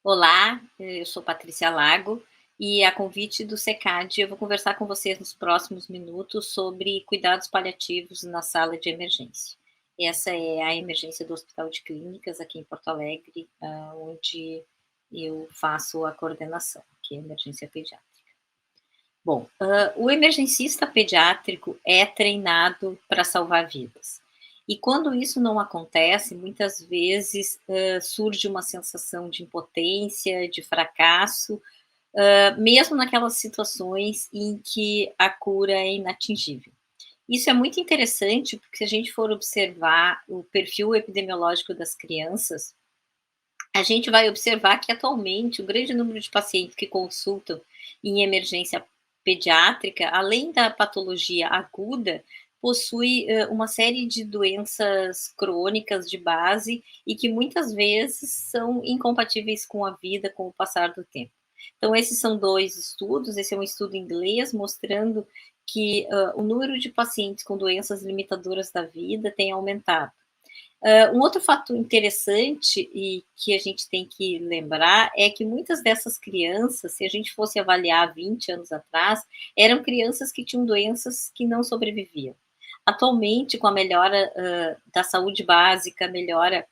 Olá, eu sou Patrícia Lago e a convite do SECAD eu vou conversar com vocês nos próximos minutos sobre cuidados paliativos na sala de emergência. Essa é a emergência do Hospital de Clínicas aqui em Porto Alegre, onde eu faço a coordenação, que é a emergência pediátrica. Bom, o emergencista pediátrico é treinado para salvar vidas. E quando isso não acontece, muitas vezes surge uma sensação de impotência, de fracasso, mesmo naquelas situações em que a cura é inatingível. Isso é muito interessante, porque se a gente for observar o perfil epidemiológico das crianças, a gente vai observar que atualmente o grande número de pacientes que consultam em emergência pediátrica, além da patologia aguda, possui uma série de doenças crônicas de base e que muitas vezes são incompatíveis com a vida com o passar do tempo. Então, esses são dois estudos. Esse é um estudo inglês mostrando que o número de pacientes com doenças limitadoras da vida tem aumentado. Um outro fato interessante e que a gente tem que lembrar é que muitas dessas crianças, se a gente fosse avaliar 20 anos atrás, eram crianças que tinham doenças que não sobreviviam. Atualmente, com a melhora da saúde básica, melhora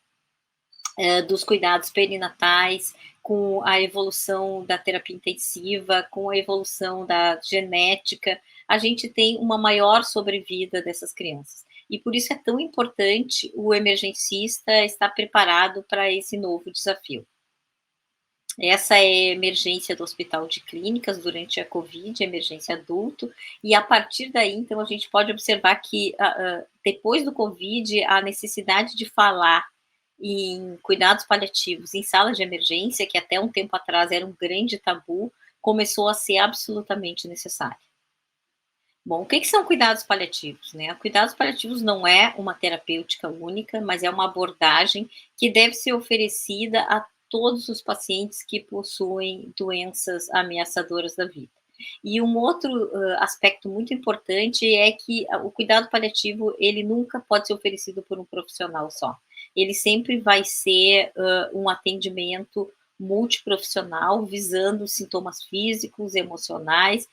dos cuidados perinatais, com a evolução da terapia intensiva, com a evolução da genética, a gente tem uma maior sobrevida dessas crianças. E por isso é tão importante o emergencista estar preparado para esse novo desafio. Essa é a emergência do Hospital de Clínicas durante a Covid, emergência adulto, e a partir daí, então, a gente pode observar que depois do Covid, a necessidade de falar em cuidados paliativos em sala de emergência, que até um tempo atrás era um grande tabu, começou a ser absolutamente necessária. Bom, o que são cuidados paliativos, né? Cuidados paliativos não é uma terapêutica única, mas é uma abordagem que deve ser oferecida a todos os pacientes que possuem doenças ameaçadoras da vida. E um outro aspecto muito importante é que o cuidado paliativo, ele nunca pode ser oferecido por um profissional só. Ele sempre vai ser um atendimento multiprofissional, visando sintomas físicos, emocionais,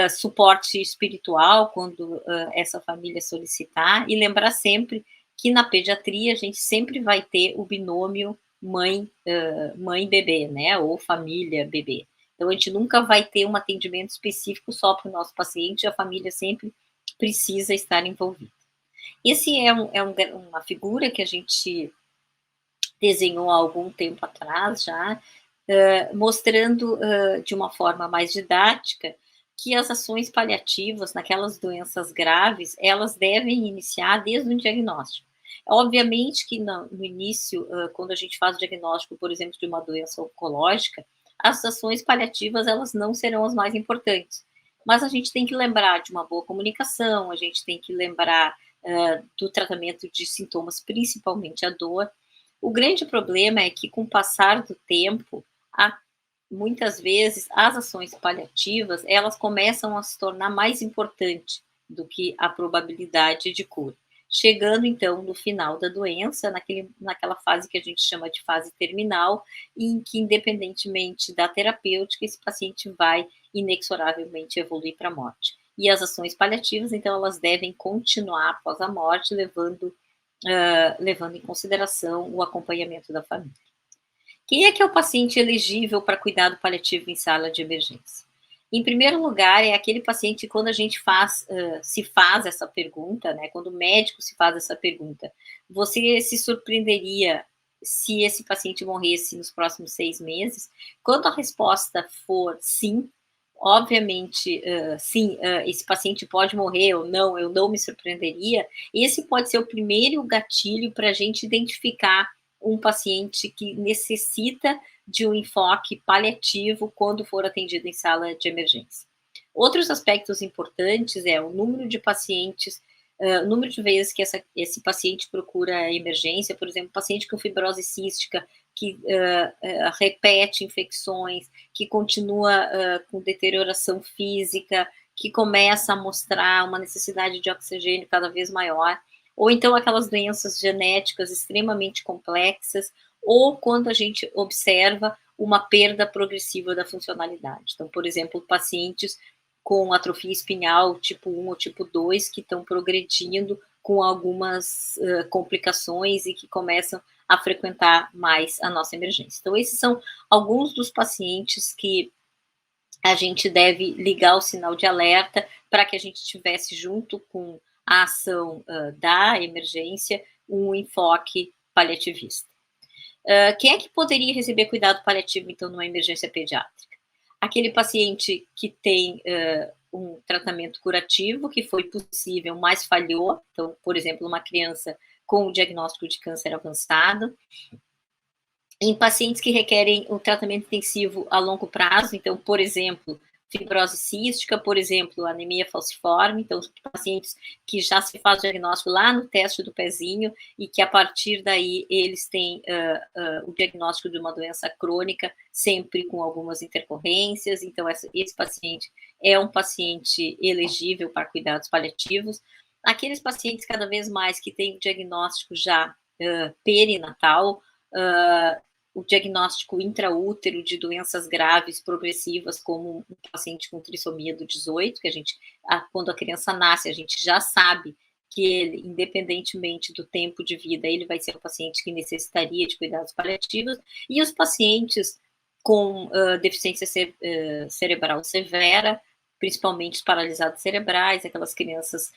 suporte espiritual quando essa família solicitar, e lembrar sempre que na pediatria a gente sempre vai ter o binômio mãe-bebê, né, ou família-bebê. Então a gente nunca vai ter um atendimento específico só para o nosso paciente, a família sempre precisa estar envolvida. Esse uma figura que a gente desenhou há algum tempo atrás já, mostrando de uma forma mais didática que as ações paliativas naquelas doenças graves, elas devem iniciar desde o diagnóstico. Obviamente que no início, quando a gente faz o diagnóstico, por exemplo, de uma doença oncológica, as ações paliativas elas não serão as mais importantes. Mas a gente tem que lembrar de uma boa comunicação, a gente tem que lembrar do tratamento de sintomas, principalmente a dor. O grande problema é que, com o passar do tempo, muitas vezes as ações paliativas elas começam a se tornar mais importantes do que a probabilidade de cura. Chegando, então, no final da doença, naquela fase que a gente chama de fase terminal, em que, independentemente da terapêutica, esse paciente vai inexoravelmente evoluir para a morte. E as ações paliativas, então, elas devem continuar após a morte, levando em consideração o acompanhamento da família. Quem é que é o paciente elegível para cuidado paliativo em sala de emergência? Em primeiro lugar, é aquele paciente que, quando a gente se faz essa pergunta, né, quando o médico se faz essa pergunta, você se surpreenderia se esse paciente morresse nos próximos 6 meses? Quando a resposta for sim, obviamente, sim, esse paciente pode morrer ou não, eu não me surpreenderia. Esse pode ser o primeiro gatilho para a gente identificar um paciente que necessita de um enfoque paliativo quando for atendido em sala de emergência. Outros aspectos importantes é o número de pacientes, o número de vezes que esse paciente procura a emergência, por exemplo, paciente com fibrose cística, que repete infecções, que continua com deterioração física, que começa a mostrar uma necessidade de oxigênio cada vez maior, ou então aquelas doenças genéticas extremamente complexas, ou quando a gente observa uma perda progressiva da funcionalidade. Então, por exemplo, pacientes com atrofia espinhal tipo 1 ou tipo 2 que estão progredindo com algumas complicações e que começam a frequentar mais a nossa emergência. Então, esses são alguns dos pacientes que a gente deve ligar o sinal de alerta para que a gente tivesse, junto com a ação da emergência, um enfoque paliativista. Quem é que poderia receber cuidado paliativo, então, numa emergência pediátrica? Aquele paciente que tem um tratamento curativo, que foi possível, mas falhou. Então, por exemplo, uma criança com o diagnóstico de câncer avançado. Em pacientes que requerem um tratamento intensivo a longo prazo, então, por exemplo, fibrose cística, por exemplo, anemia falciforme, então, pacientes que já se faz o diagnóstico lá no teste do pezinho e que, a partir daí, eles têm o diagnóstico de uma doença crônica, sempre com algumas intercorrências, então, esse paciente é um paciente elegível para cuidados paliativos. Aqueles pacientes, cada vez mais, que têm o diagnóstico já perinatal, o diagnóstico intraútero de doenças graves progressivas, como um paciente com trissomia do 18, que quando a criança nasce, a gente já sabe que ele, independentemente do tempo de vida, ele vai ser um paciente que necessitaria de cuidados paliativos, e os pacientes com deficiência cerebral severa, principalmente os paralisados cerebrais, aquelas crianças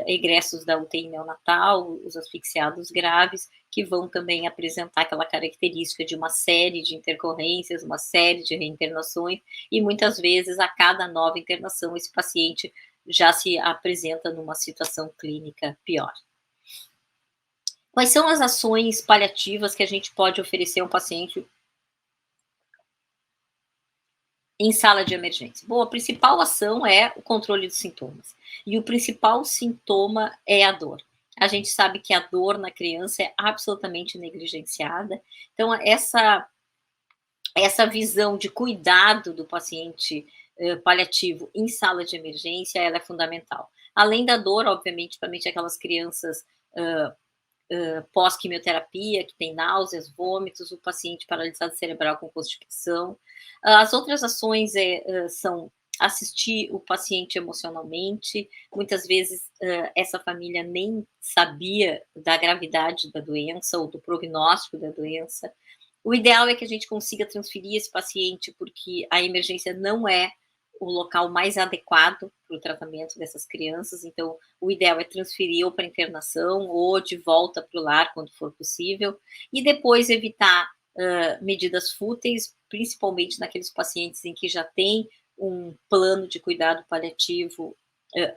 egressos da UTI neonatal, os asfixiados graves, que vão também apresentar aquela característica de uma série de intercorrências, uma série de reinternações, e muitas vezes, a cada nova internação, esse paciente já se apresenta numa situação clínica pior. Quais são as ações paliativas que a gente pode oferecer a um paciente em sala de emergência? Bom, a principal ação é o controle dos sintomas. E o principal sintoma é a dor. A gente sabe que a dor na criança é absolutamente negligenciada. Então, essa visão de cuidado do paciente paliativo em sala de emergência, ela é fundamental. Além da dor, obviamente, principalmente aquelas crianças pós-quimioterapia, que tem náuseas, vômitos, o paciente paralisado cerebral com constipação. As outras ações são assistir o paciente emocionalmente. Muitas vezes essa família nem sabia da gravidade da doença ou do prognóstico da doença. O ideal é que a gente consiga transferir esse paciente, porque a emergência não é o local mais adequado para o tratamento dessas crianças, então o ideal é transferir ou para internação ou de volta para o lar, quando for possível, e depois evitar medidas fúteis, principalmente naqueles pacientes em que já tem um plano de cuidado paliativo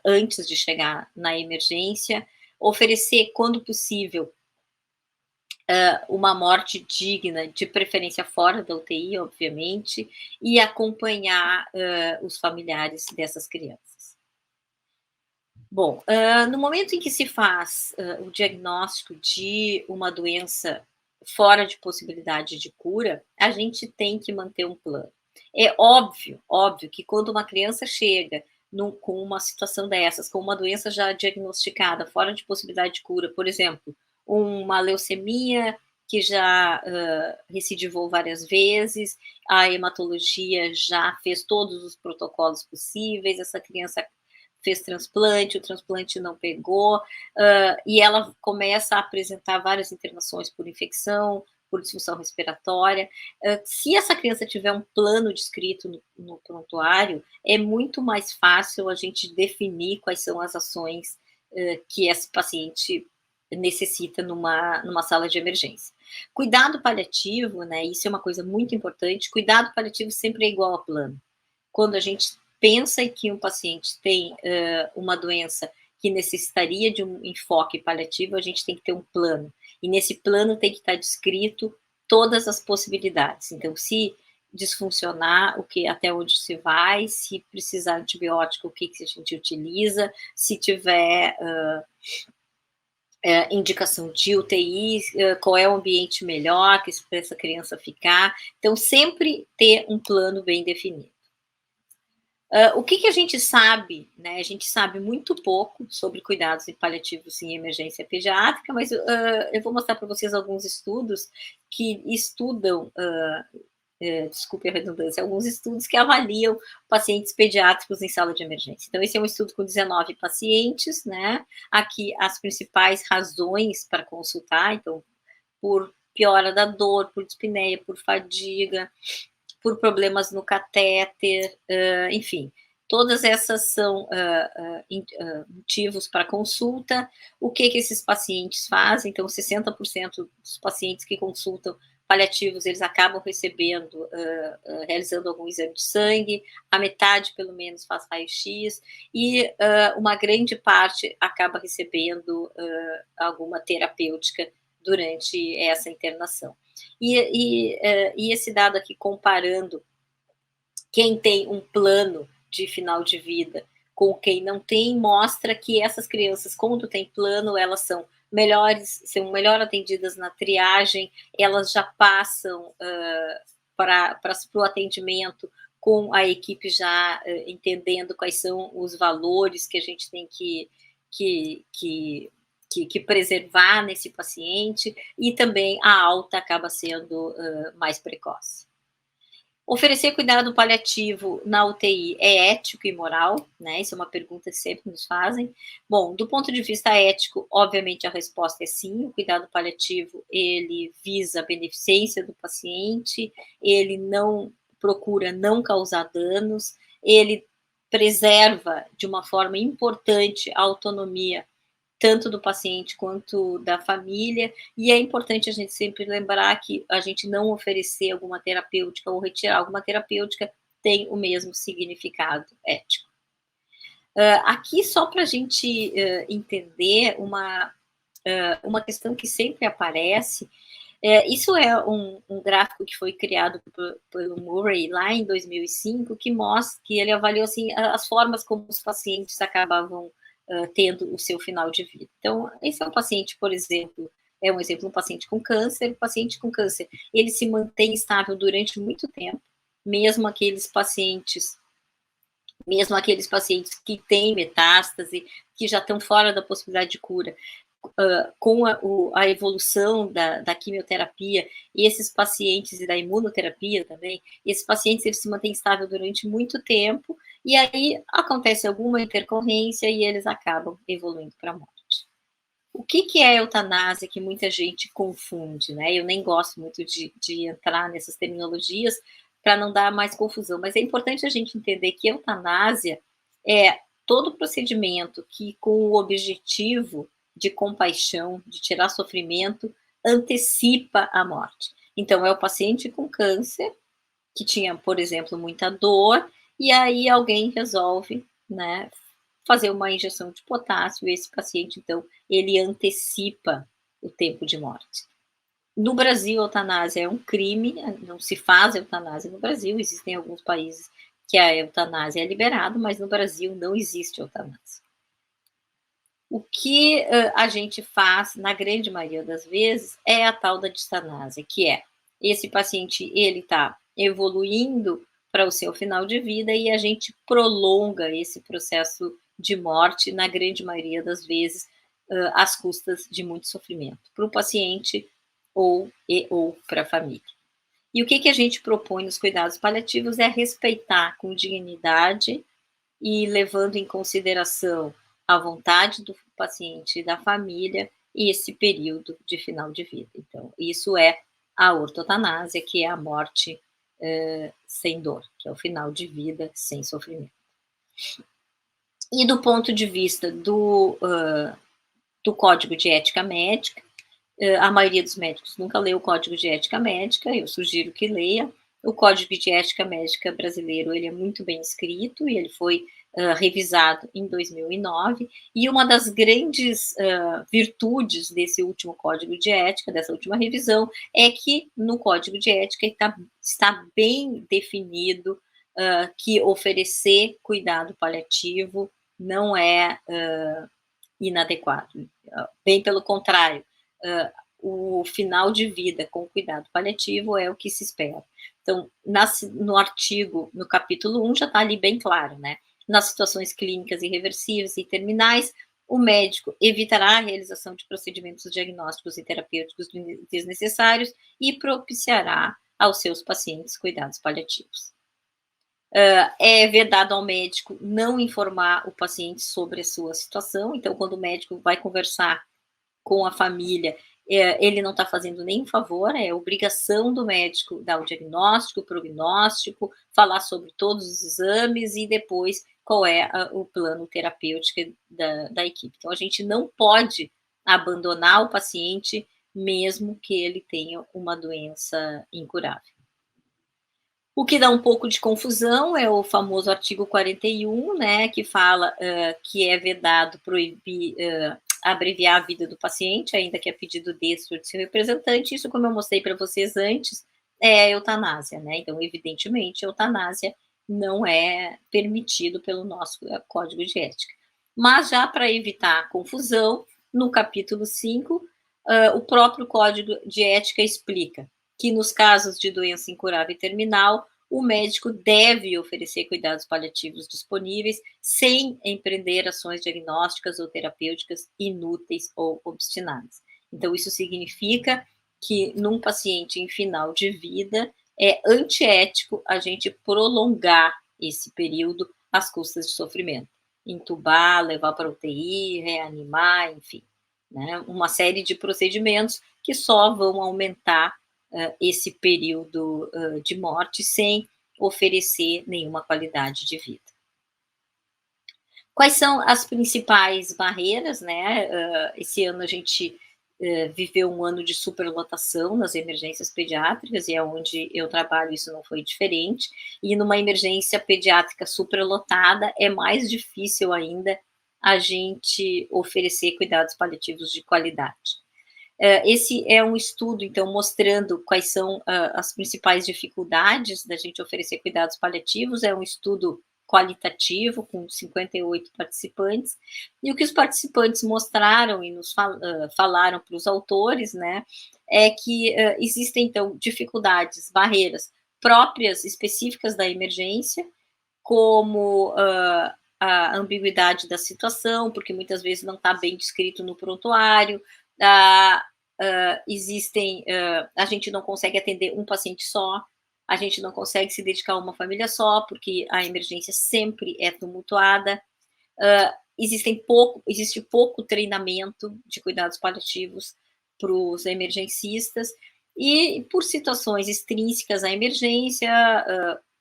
antes de chegar na emergência, oferecer, quando possível, uma morte digna, de preferência fora da UTI, obviamente, e acompanhar os familiares dessas crianças. Bom, no momento em que se faz o diagnóstico de uma doença fora de possibilidade de cura, a gente tem que manter um plano. É óbvio que quando uma criança chega com uma situação dessas, com uma doença já diagnosticada, fora de possibilidade de cura, por exemplo, uma leucemia que já recidivou várias vezes, a hematologia já fez todos os protocolos possíveis, essa criança fez transplante, o transplante não pegou, e ela começa a apresentar várias internações por infecção, por disfunção respiratória. Se essa criança tiver um plano descrito no prontuário, é muito mais fácil a gente definir quais são as ações que esse paciente necessita numa sala de emergência. Cuidado paliativo, né, isso é uma coisa muito importante, cuidado paliativo sempre é igual a plano. Quando a gente pensa que um paciente tem uma doença que necessitaria de um enfoque paliativo, a gente tem que ter um plano. E nesse plano tem que estar descrito todas as possibilidades. Então, se disfuncionar, até onde se vai, se precisar de antibiótico, o que a gente utiliza, se tiver indicação de UTI, qual é o ambiente melhor para essa criança ficar. Então, sempre ter um plano bem definido. O que a gente sabe, né? A gente sabe muito pouco sobre cuidados paliativos em emergência pediátrica, mas eu vou mostrar para vocês alguns estudos que estudam desculpe a redundância, alguns estudos que avaliam pacientes pediátricos em sala de emergência. Então, esse é um estudo com 19 pacientes, né? Aqui as principais razões para consultar, então, por piora da dor, por dispneia, por fadiga, por problemas no catéter, enfim, todas essas são motivos para consulta. O que esses pacientes fazem? Então, 60% dos pacientes que consultam paliativos, eles acabam recebendo, realizando algum exame de sangue, a metade, pelo menos, faz raio-x, e uma grande parte acaba recebendo alguma terapêutica durante essa internação. E esse dado aqui, comparando quem tem um plano de final de vida com quem não tem, mostra que essas crianças, quando tem plano, elas são melhor atendidas na triagem, elas já passam para o atendimento com a equipe já entendendo quais são os valores que a gente tem que preservar nesse paciente, e também a alta acaba sendo mais precoce. Oferecer cuidado paliativo na UTI é ético e moral, né? Isso é uma pergunta que sempre nos fazem. Bom, do ponto de vista ético, obviamente a resposta é sim. O cuidado paliativo, ele visa a beneficência do paciente, ele não procura não causar danos, ele preserva de uma forma importante a autonomia tanto do paciente quanto da família, e é importante a gente sempre lembrar que a gente não oferecer alguma terapêutica ou retirar alguma terapêutica tem o mesmo significado ético. Aqui, só para a gente entender uma questão que sempre aparece, isso é um gráfico que foi criado pelo Murray lá em 2005, que mostra que ele avaliou assim, as formas como os pacientes acabavam tendo o seu final de vida. Então, esse é um paciente, por exemplo, um paciente com câncer. O paciente com câncer, ele se mantém estável durante muito tempo, mesmo aqueles pacientes que têm metástase, que já estão fora da possibilidade de cura, com a evolução da quimioterapia, e esses pacientes, e da imunoterapia também, esses pacientes, eles se mantêm estáveis durante muito tempo, e aí acontece alguma intercorrência e eles acabam evoluindo para a morte. O que é a eutanásia, que muita gente confunde, né? Eu nem gosto muito de entrar nessas terminologias para não dar mais confusão, mas é importante a gente entender que eutanásia é todo procedimento que, com o objetivo de compaixão, de tirar sofrimento, antecipa a morte. Então, é o paciente com câncer, que tinha, por exemplo, muita dor, e aí alguém resolve, né, fazer uma injeção de potássio, e esse paciente, então, ele antecipa o tempo de morte. No Brasil, a eutanásia é um crime, não se faz eutanásia no Brasil, existem alguns países que a eutanásia é liberada, mas no Brasil não existe eutanásia. O que a gente faz, na grande maioria das vezes, é a tal da distanásia, que é esse paciente, ele está evoluindo para o seu final de vida e a gente prolonga esse processo de morte, na grande maioria das vezes, às custas de muito sofrimento, para o paciente ou para a família. E o que a gente propõe nos cuidados paliativos é respeitar com dignidade e levando em consideração a vontade do paciente e da família e esse período de final de vida. Então, isso é a ortotanásia, que é a morte sem dor, que é o final de vida sem sofrimento. E do ponto de vista do Código de Ética Médica, a maioria dos médicos nunca leu o Código de Ética Médica, eu sugiro que leia. O Código de Ética Médica brasileiro, ele é muito bem escrito e ele foi revisado em 2009, e uma das grandes virtudes desse último Código de Ética, dessa última revisão, é que no Código de Ética está bem definido que oferecer cuidado paliativo não é inadequado, bem pelo contrário, o final de vida com cuidado paliativo é o que se espera. Então, no artigo, no capítulo 1, já está ali bem claro, né? Nas situações clínicas irreversíveis e terminais, o médico evitará a realização de procedimentos diagnósticos e terapêuticos desnecessários e propiciará aos seus pacientes cuidados paliativos. É vedado ao médico não informar o paciente sobre a sua situação, então quando o médico vai conversar com a família, ele não está fazendo nenhum favor, é obrigação do médico dar o diagnóstico, o prognóstico, falar sobre todos os exames e depois qual é o plano terapêutico da equipe. Então, a gente não pode abandonar o paciente, mesmo que ele tenha uma doença incurável. O que dá um pouco de confusão é o famoso artigo 41, né, que fala que é vedado proibir abreviar a vida do paciente, ainda que a pedido desse ou de seu representante. Isso, como eu mostrei para vocês antes, é a eutanásia, né? Então, evidentemente, a eutanásia não é permitido pelo nosso Código de Ética. Mas, já para evitar confusão, no capítulo 5, o próprio Código de Ética explica que nos casos de doença incurável e terminal, o médico deve oferecer cuidados paliativos disponíveis sem empreender ações diagnósticas ou terapêuticas inúteis ou obstinadas. Então, isso significa que num paciente em final de vida é antiético a gente prolongar esse período às custas de sofrimento. Entubar, levar para UTI, reanimar, enfim, né? Uma série de procedimentos que só vão aumentar esse período de morte sem oferecer nenhuma qualidade de vida. Quais são as principais barreiras, né? Esse ano a gente viveu um ano de superlotação nas emergências pediátricas, e é onde eu trabalho, isso não foi diferente. E numa emergência pediátrica superlotada, é mais difícil ainda a gente oferecer cuidados paliativos de qualidade. Esse é um estudo, então, mostrando quais são as principais dificuldades da gente oferecer cuidados paliativos. É um estudo qualitativo, com 58 participantes, e o que os participantes mostraram e nos falaram para os autores, né, é que existem, então, dificuldades, barreiras próprias, específicas da emergência, como a ambiguidade da situação, porque muitas vezes não está bem descrito no prontuário, a gente não consegue atender um paciente só, a gente não consegue se dedicar a uma família só, porque a emergência sempre é tumultuada, existe pouco treinamento de cuidados paliativos para os emergencistas, e por situações extrínsecas à emergência,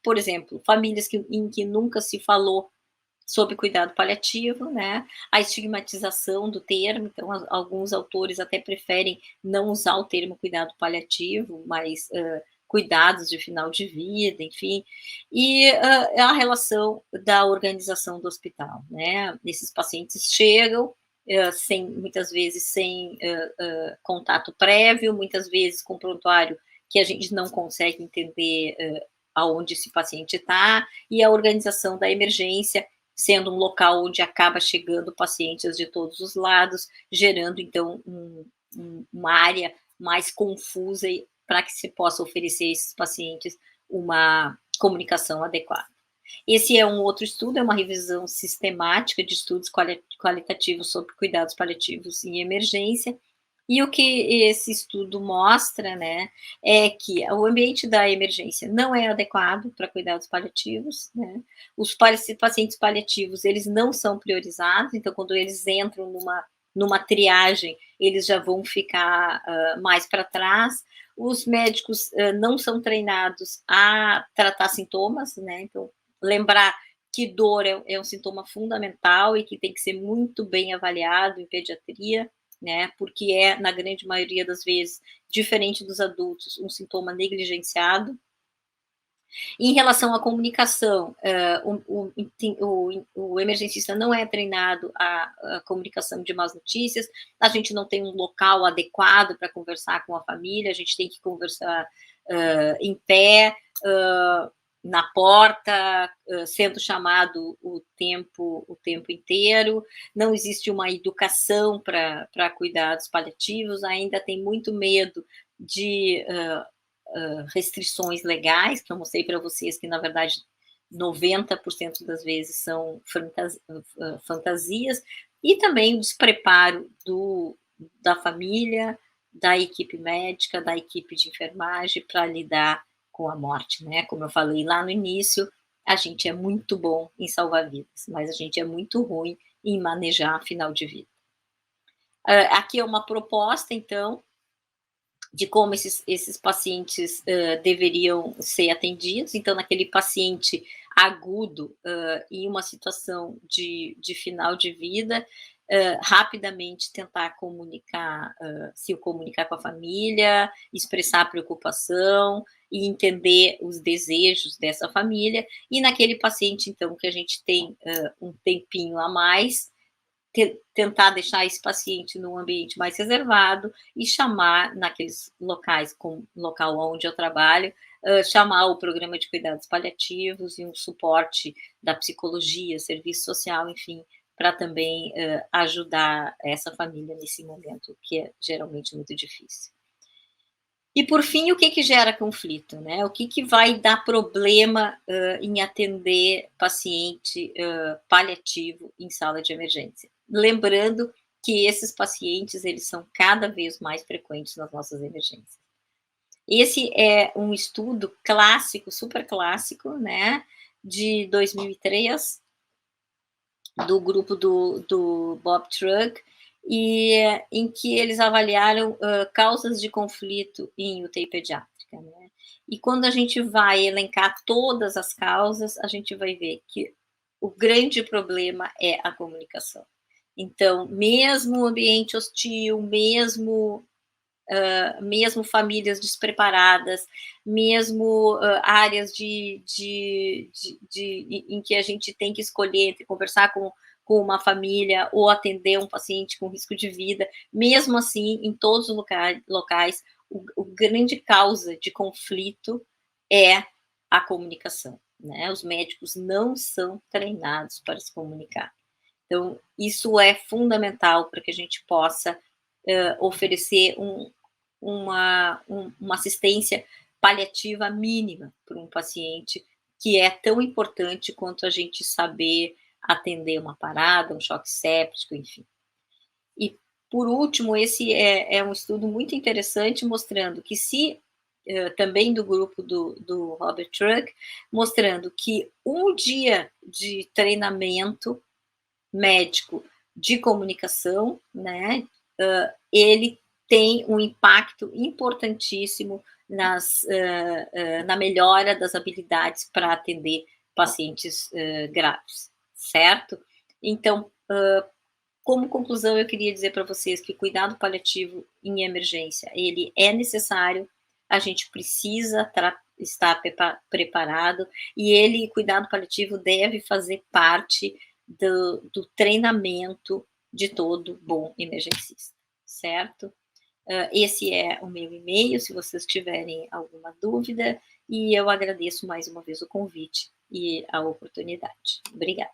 por exemplo, famílias em que nunca se falou sobre cuidado paliativo, né? A estigmatização do termo, então alguns autores até preferem não usar o termo cuidado paliativo, mas cuidados de final de vida, enfim, e a relação da organização do hospital, né? Esses pacientes chegam muitas vezes sem contato prévio, muitas vezes com prontuário que a gente não consegue entender aonde esse paciente está, e a organização da emergência sendo um local onde acaba chegando pacientes de todos os lados, gerando, então, uma área mais confusa para que se possa oferecer a esses pacientes uma comunicação adequada. Esse é um outro estudo, é uma revisão sistemática de estudos qualitativos sobre cuidados paliativos em emergência, e o que esse estudo mostra, né, é que o ambiente da emergência não é adequado para cuidados paliativos, né? Os pacientes paliativos, eles não são priorizados, então quando eles entram numa triagem, eles já vão ficar mais para trás. Os médicos não são treinados a tratar sintomas, né? Então, lembrar que dor é um sintoma fundamental e que tem que ser muito bem avaliado em pediatria, né, porque é, na grande maioria das vezes, diferente dos adultos, um sintoma negligenciado. Em relação à comunicação, o emergencista não é treinado a comunicação de más notícias, a gente não tem um local adequado para conversar com a família, a gente tem que conversar em pé, na porta, sendo chamado o tempo inteiro, não existe uma educação para cuidados paliativos, ainda tem muito medo de restrições legais, que eu mostrei para vocês que, na verdade, 90% das vezes são fantasias, e também o despreparo da família, da equipe médica, da equipe de enfermagem para lidar com a morte, né? Como eu falei lá no início, a gente é muito bom em salvar vidas, mas a gente é muito ruim em manejar final de vida. Aqui é uma proposta, então, de como esses pacientes deveriam ser atendidos. Então, naquele paciente agudo, em uma situação de final de vida, rapidamente tentar se comunicar com a família, expressar preocupação e entender os desejos dessa família. E naquele paciente, então, que a gente tem um tempinho a mais, tentar deixar esse paciente num ambiente mais reservado e chamar naqueles locais, como local onde eu trabalho, chamar o programa de cuidados paliativos e um suporte da psicologia, serviço social, enfim, para também ajudar essa família nesse momento, que é geralmente muito difícil. E por fim, o que que gera conflito, né? O que que vai dar problema em atender paciente paliativo em sala de emergência? Lembrando que esses pacientes, eles são cada vez mais frequentes nas nossas emergências. Esse é um estudo clássico, super clássico, né, de 2003, do grupo do Bob Truck, e em que eles avaliaram causas de conflito em UTI pediátrica, né? E quando a gente vai elencar todas as causas, a gente vai ver que o grande problema é a comunicação. Então, mesmo o ambiente hostil, mesmo famílias despreparadas, mesmo áreas em que a gente tem que escolher entre conversar com uma família ou atender um paciente com risco de vida, mesmo assim, em todos os locais, o grande causa de conflito é a comunicação, né? Os médicos não são treinados para se comunicar. Então, isso é fundamental para que a gente possa oferecer uma assistência paliativa mínima para um paciente, que é tão importante quanto a gente saber atender uma parada, um choque séptico, enfim. E, por último, esse é um estudo muito interessante, mostrando que também do grupo do Robert Truck, mostrando que um dia de treinamento médico de comunicação, né, ele tem um impacto importantíssimo na melhora das habilidades para atender pacientes graves, certo? Então, como conclusão, eu queria dizer para vocês que o cuidado paliativo em emergência, ele é necessário, a gente precisa estar preparado, e cuidado paliativo deve fazer parte do treinamento de todo bom emergencista, certo? Esse é o meu e-mail, se vocês tiverem alguma dúvida, e eu agradeço mais uma vez o convite e a oportunidade. Obrigada.